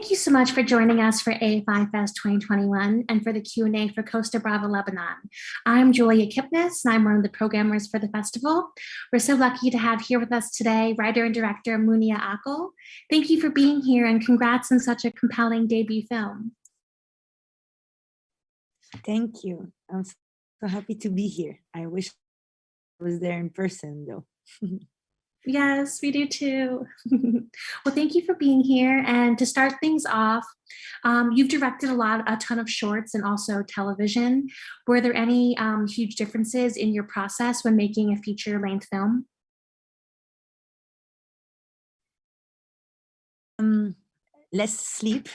Thank you so much for joining us for AFI Fest 2021 and for the Q&A for Costa Brava, Lebanon. I'm Julia Kipnis, and I'm one of the programmers for the festival. We're so lucky to have here with us today writer and director Mounia Akl. Thank you for being here, and congrats on such a compelling debut film. Thank you. I'm so happy to be here. I wish I was there in person, though. Yes, we do too. Well, thank you for being here. And to start things off, you've directed a ton of shorts and also television. Were there any huge differences in your process when making a feature-length film? Less sleep.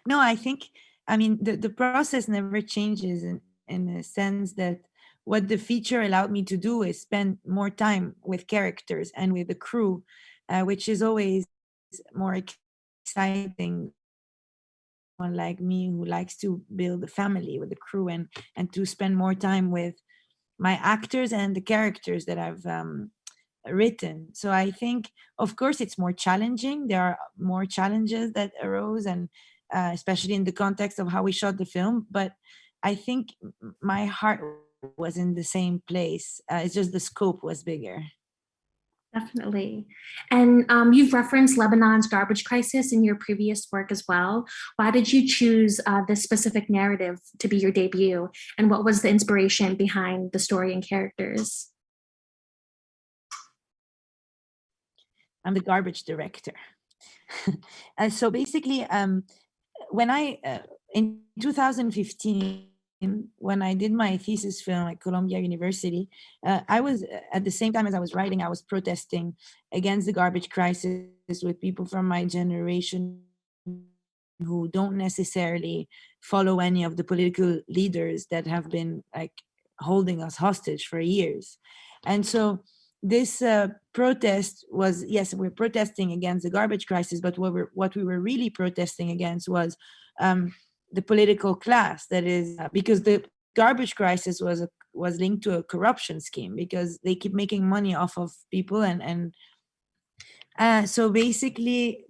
No, I mean, the process never changes in the sense that what the feature allowed me to do is spend more time with characters and with the crew, which is always more exciting. One like me who likes to build a family with the crew and to spend more time with my actors and the characters that I've written. So I think, of course, it's more challenging. There are more challenges that arose, and especially in the context of how we shot the film. But I think my heart was in the same place. It's just the scope was bigger. Definitely. And you've referenced Lebanon's garbage crisis in your previous work as well. Why did you choose this specific narrative to be your debut? And what was the inspiration behind the story and characters? I'm the garbage director. So basically, when in 2015, when I did my thesis film at Columbia University, I was, at the same time as I was writing, I was protesting against the garbage crisis with people from my generation who don't necessarily follow any of the political leaders that have been like holding us hostage for years. And so this protest was, yes, we're protesting against the garbage crisis, but what we were really protesting against was the political class. That is because the garbage crisis was linked to a corruption scheme, because they keep making money off of people, and so basically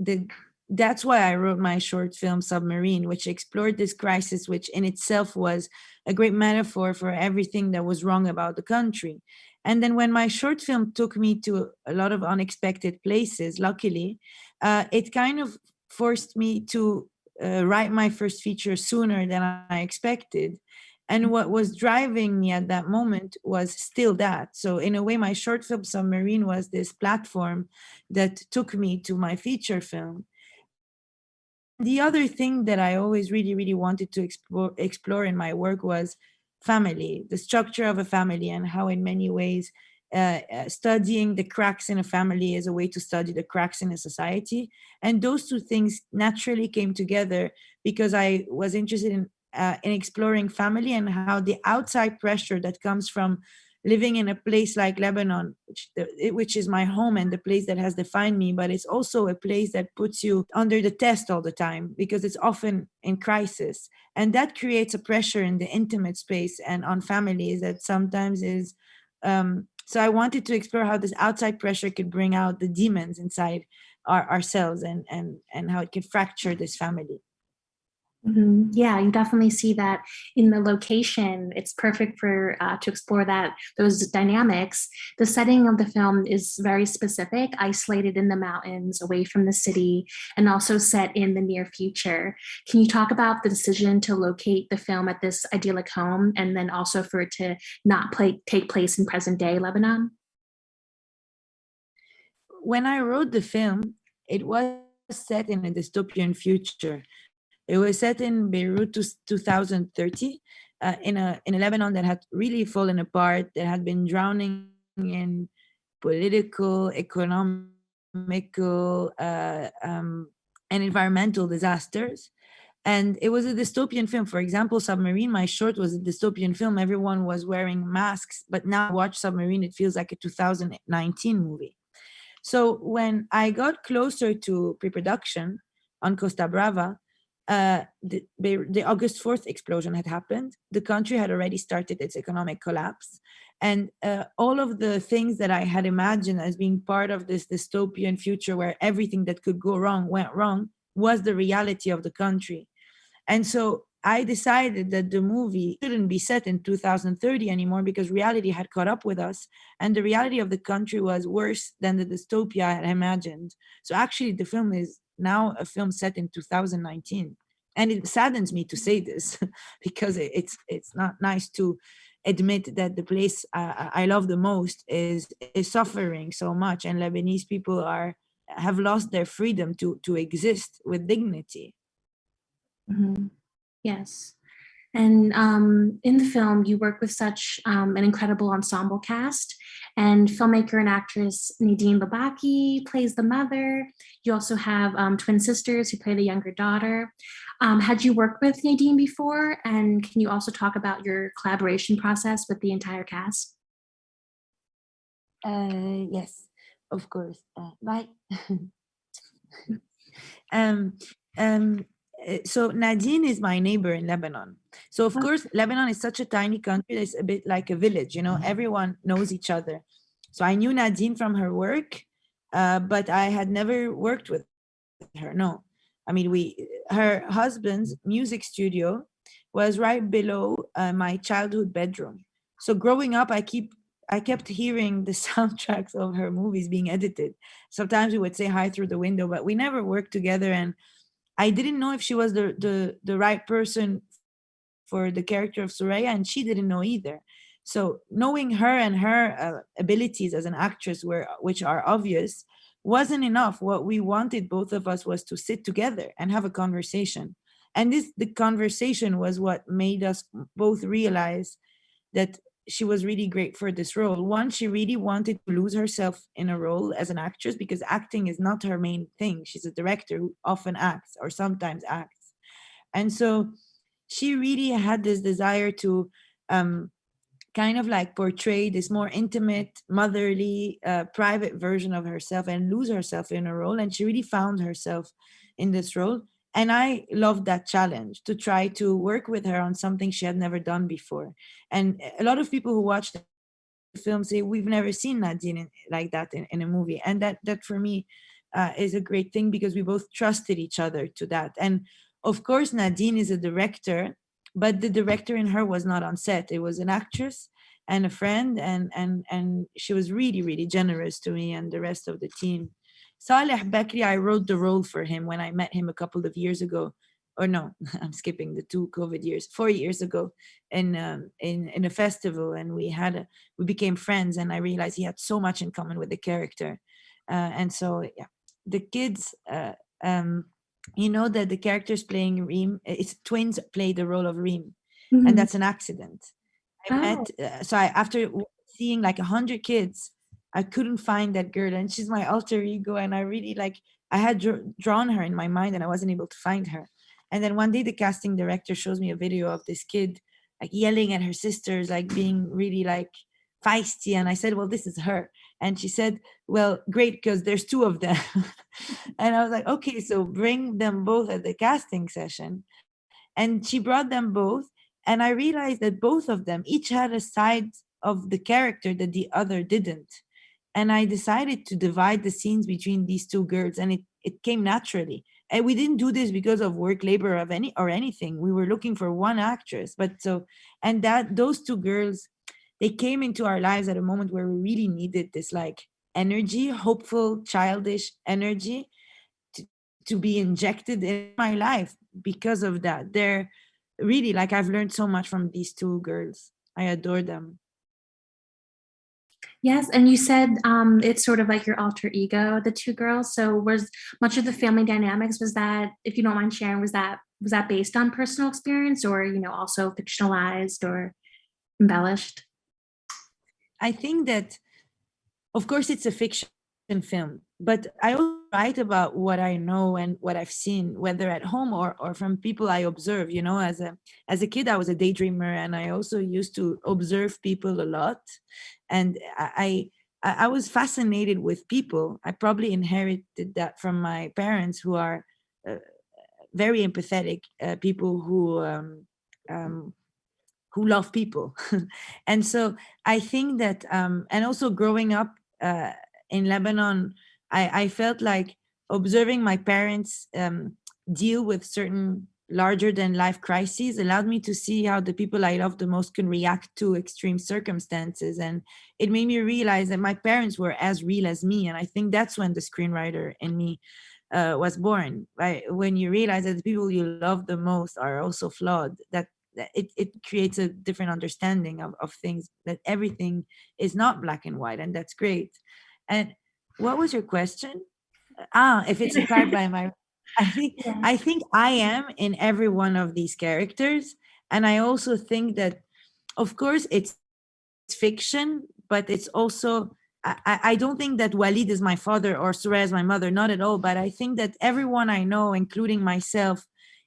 that's why I wrote my short film Submarine, which explored this crisis, which in itself was a great metaphor for everything that was wrong about the country. And then when my short film took me to a lot of unexpected places, luckily, it kind of forced me to write my first feature sooner than I expected. And what was driving me at that moment was still that. So in a way, my short film Submarine was this platform that took me to my feature film. The other thing that I always really, really wanted to explore in my work was family, the structure of a family, and how in many ways studying the cracks in a family is a way to study the cracks in a society. And those two things naturally came together because I was interested in exploring family and how the outside pressure that comes from living in a place like Lebanon, which is my home and the place that has defined me, but it's also a place that puts you under the test all the time because it's often in crisis. And that creates a pressure in the intimate space and on families that sometimes is, so I wanted to explore how this outside pressure could bring out the demons inside ourselves and how it could fracture this family. Mm-hmm. Yeah, you definitely see that in the location. It's perfect for to explore those dynamics. The setting of the film is very specific, isolated in the mountains, away from the city, and also set in the near future. Can you talk about the decision to locate the film at this idyllic home, and then also for it to not take place in present day Lebanon? When I wrote the film, it was set in a dystopian future. It was set in Beirut to 2030, in a Lebanon that had really fallen apart, that had been drowning in political, economical, and environmental disasters. And it was a dystopian film. For example, Submarine, my short, was a dystopian film. Everyone was wearing masks, but now watch Submarine, it feels like a 2019 movie. So when I got closer to pre-production on Costa Brava, the August 4th explosion had happened. The country had already started its economic collapse. And all of the things that I had imagined as being part of this dystopian future where everything that could go wrong went wrong was the reality of the country. And so I decided that the movie shouldn't be set in 2030 anymore because reality had caught up with us. And the reality of the country was worse than the dystopia I had imagined. So actually, the film is now a film set in 2019. And it saddens me to say this because it's not nice to admit that the place I love the most is suffering so much, and Lebanese people have lost their freedom to exist with dignity. Mhm. Yes. And in the film, you work with such an incredible ensemble cast. And filmmaker and actress Nadine Labaki plays the mother. You also have twin sisters who play the younger daughter. Had you worked with Nadine before? And can you also talk about your collaboration process with the entire cast? Yes, of course. Bye. um, um, so Nadine is my neighbor in Lebanon. So of course, Lebanon is such a tiny country. It's a bit like a village, everyone knows each other. So I knew Nadine from her work, but I had never worked with her. No, I mean, her husband's music studio was right below my childhood bedroom. So growing up, I kept hearing the soundtracks of her movies being edited. Sometimes we would say hi through the window, but we never worked together. And I didn't know if she was the right person for the character of Soraya, and she didn't know either. So knowing her and her abilities as an actress which are obvious wasn't enough. What we wanted, both of us, was to sit together and have a conversation. And the conversation was what made us both realize that she was really great for this role. One, she really wanted to lose herself in a role as an actress because acting is not her main thing. She's a director who often acts or sometimes acts. And so she really had this desire to kind of like portray this more intimate, motherly, private version of herself and lose herself in a role. And she really found herself in this role. And I loved that challenge to try to work with her on something she had never done before. And a lot of people who watch the film say, we've never seen Nadine like that in a movie. And that for me is a great thing because we both trusted each other to that. And of course, Nadine is a director, but the director in her was not on set. It was an actress and a friend, and she was really, really generous to me and the rest of the team. Saleh Bakri, I wrote the role for him when I met him a couple of years ago. Or no, I'm skipping the 2 COVID years, 4 years ago in a festival, and we became friends, and I realized he had so much in common with the character. And so, yeah, the kids, that the characters playing Reem, it's twins play the role of Reem, and Mhm. that's an accident. I Oh, met, after seeing like 100 kids, I couldn't find that girl, and she's my alter ego, and I really I had drawn her in my mind, and I wasn't able to find her. And then one day, the casting director shows me a video of this kid like yelling at her sisters, like being really like feisty. And I said, well, this is her. And she said, well, great, because there's two of them. And I was like, okay, so bring them both at the casting session. And she brought them both. And I realized that both of them each had a side of the character that the other didn't. And I decided to divide the scenes between these two girls, and it came naturally. And we didn't do this because of work labor of anything. We were looking for one actress. But so, and that those two girls, they came into our lives at a moment where we really needed this like energy, hopeful, childish energy to, to be injected in my life because of that. They're really like, I've learned so much from these two girls. I adore them. yes. And you said it's sort of like your alter ego, the two girls. So was much of the family dynamics, was that, if you don't mind sharing, was that based on personal experience, or also fictionalized or embellished? I think that, of course, it's a fiction film, but I also write about what I know and what I've seen, whether at home or from people I observe. As a kid, I was a daydreamer, and I also used to observe people a lot. And I was fascinated with people. I probably inherited that from my parents, who are uh, very empathetic people who who love people. And so I think that, and also growing up in Lebanon, I felt like observing my parents deal with certain larger than life crises allowed me to see how the people I love the most can react to extreme circumstances. And it made me realize that my parents were as real as me. And I think that's when the screenwriter in me was born, right? When you realize that the people you love the most are also flawed, that it creates a different understanding of things, that everything is not black and white, and that's great. And what was your question? If it's inspired by my, I think Yeah. I think I am in every one of these characters. And I also think that, of course, it's fiction, but it's also, I don't think that Walid is my father or Suraya is my mother, not at all. But I think that everyone I know, including myself,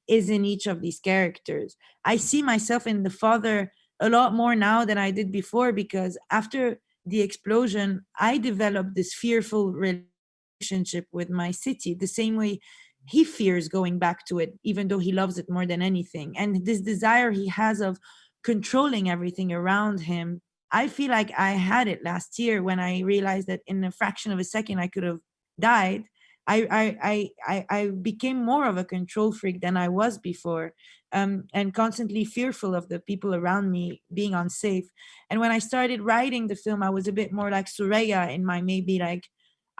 is in each of these characters. I see myself in the father a lot more now than I did before, because after the explosion, I developed this fearful relationship with my city, the same way he fears going back to it, even though he loves it more than anything. And this desire he has of controlling everything around him, I feel like I had it last year when I realized that in a fraction of a second I could have died. I became more of a control freak than I was before, and constantly fearful of the people around me being unsafe. And when I started writing the film, I was a bit more like Suraya in my maybe like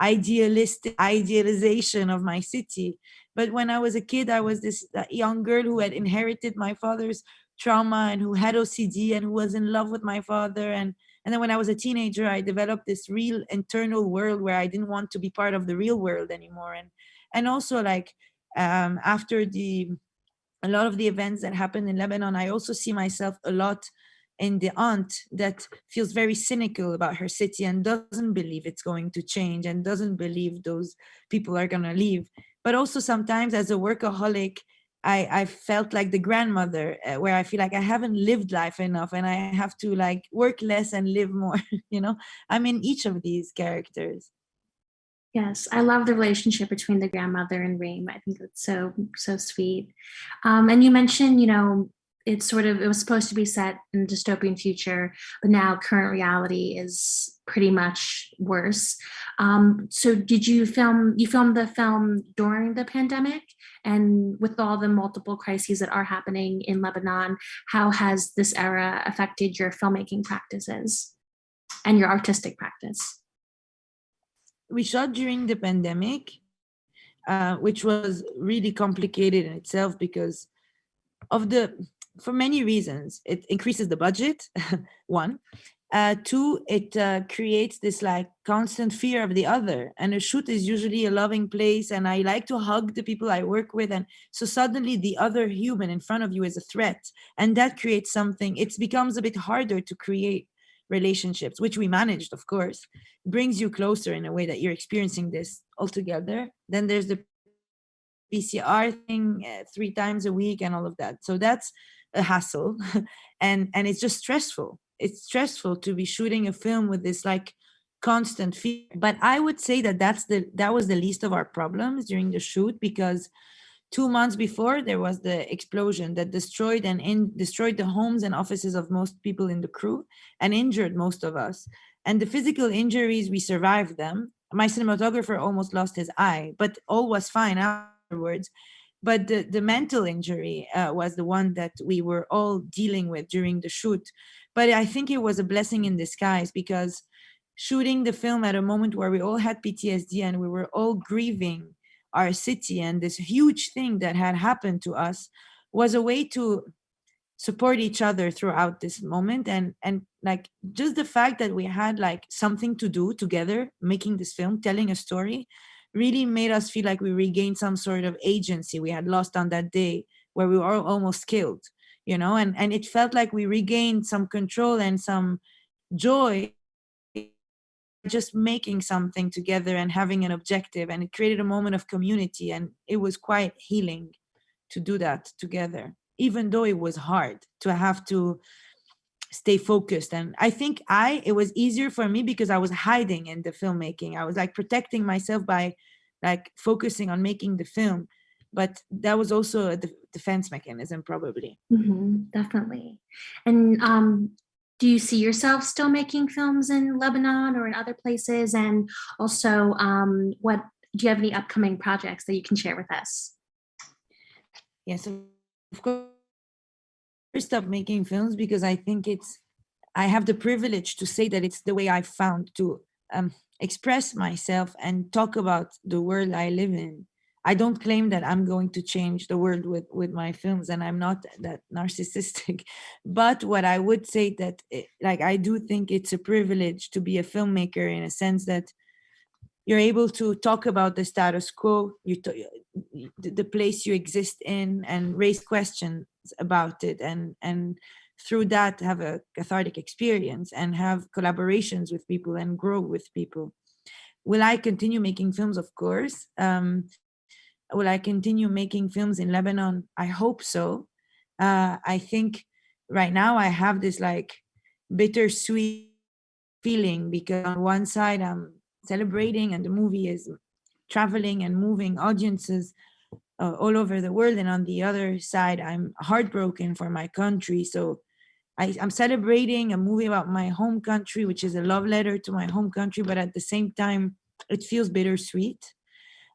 idealistic idealization of my city. But when I was a kid, I was this young girl who had inherited my father's trauma and who had OCD and who was in love with my father. And then when I was a teenager, I developed this real internal world where I didn't want to be part of the real world anymore. And also like after the a lot of the events that happened in Lebanon, I also see myself a lot in the aunt that feels very cynical about her city and doesn't believe it's going to change and doesn't believe those people are going to leave. But also sometimes as a workaholic, I felt like the grandmother, where I feel like I haven't lived life enough and I have to like work less and live more. You know, I'm in each of these characters. Yes, I love the relationship between the grandmother and Reem. I think it's so sweet. And you mentioned, it was supposed to be set in a dystopian future, but now current reality is pretty much worse. So did you filmed the film during the pandemic? And with all the multiple crises that are happening in Lebanon, how has this era affected your filmmaking practices and your artistic practice? We shot during the pandemic, which was really complicated in itself because of the for many reasons. It increases the budget, one. Two, it creates this like constant fear of the other. And a shoot is usually a loving place, and I like to hug the people I work with. And so suddenly the other human in front of you is a threat, and that creates something. It becomes a bit harder to create relationships, which we managed, of course. Brings you closer in a way that you're experiencing this all together. Then there's the PCR thing 3 times a week and all of that. So that's a hassle, and it's just stressful. It's stressful to be shooting a film with this like constant fear. But I would say that that was the least of our problems during the shoot, because 2 months before there was the explosion that destroyed the homes and offices of most people in the crew and injured most of us. And the physical injuries, we survived them. My cinematographer almost lost his eye, but all was fine afterwards. But the mental injury was the one that we were all dealing with during the shoot. But I think it was a blessing in disguise, because shooting the film at a moment where we all had PTSD and we were all grieving our city and this huge thing that had happened to us was a way to support each other throughout this moment. And like just the fact that we had like something to do together, making this film, telling a story, really made us feel like we regained some sort of agency we had lost on that day where we were almost killed, and it felt like we regained some control and some joy just making something together and having an objective, and it created a moment of community, and it was quite healing to do that together, even though it was hard to have to stay focused. And I think it was easier for me because I was hiding in the filmmaking. I was like protecting myself by like focusing on making the film. But that was also defense mechanism, probably. Definitely. And do you see yourself still making films in Lebanon or in other places? And also, what do you have any upcoming projects that you can share with us? Yes, of course, stop making films because I think I have the privilege to say that it's the way I found to express myself and talk about the world I live in. I don't claim that I'm going to change the world with my films, and I'm not that narcissistic. But what I would say that, like, I do think it's a privilege to be a filmmaker in a sense that you're able to talk about the status quo, the place you exist in, and raise questions about it, and through that have a cathartic experience and have collaborations with people and grow with people. Will I continue making films? Of course. Will I continue making films in Lebanon? I hope so. I think right now I have this like bittersweet feeling, because on one side I'm celebrating and the movie is traveling and moving audiences all over the world, and on the other side I'm heartbroken for my country. So I'm celebrating a movie about my home country, which is a love letter to my home country, but at the same time it feels bittersweet.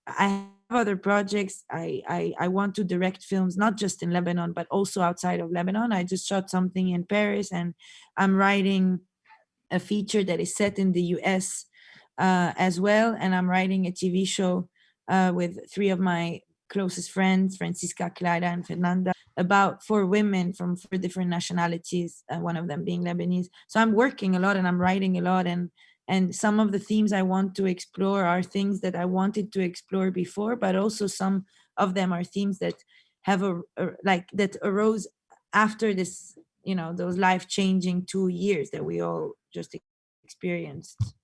I have other projects. I want to direct films not just in Lebanon but also outside of Lebanon. I just shot something in Paris, and I'm writing a feature that is set in the US as well. And I'm writing a TV show with three of my closest friends, Francisca, Clara, and Fernanda, about 4 women from 4 different nationalities, one of them being Lebanese. So I'm working a lot and I'm writing a lot, and some of the themes I want to explore are things that I wanted to explore before, but also some of them are themes that have that arose after this, those life-changing 2 years that we all just experienced.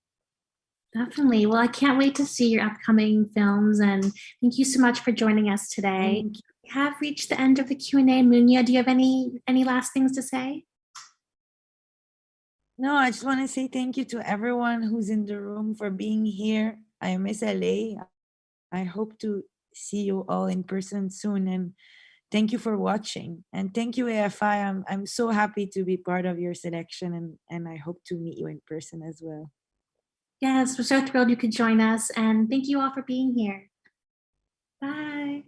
Definitely. Well, I can't wait to see your upcoming films, and thank you so much for joining us today. Thank you. We have reached the end of the Q&A. Mounia, do you have any last things to say? No, I just want to say thank you to everyone who's in the room for being here. I miss LA. I hope to see you all in person soon, and thank you for watching. And thank you, AFI. I'm so happy to be part of your selection, and I hope to meet you in person as well. Yes, we're so thrilled you could join us, and thank you all for being here. Bye.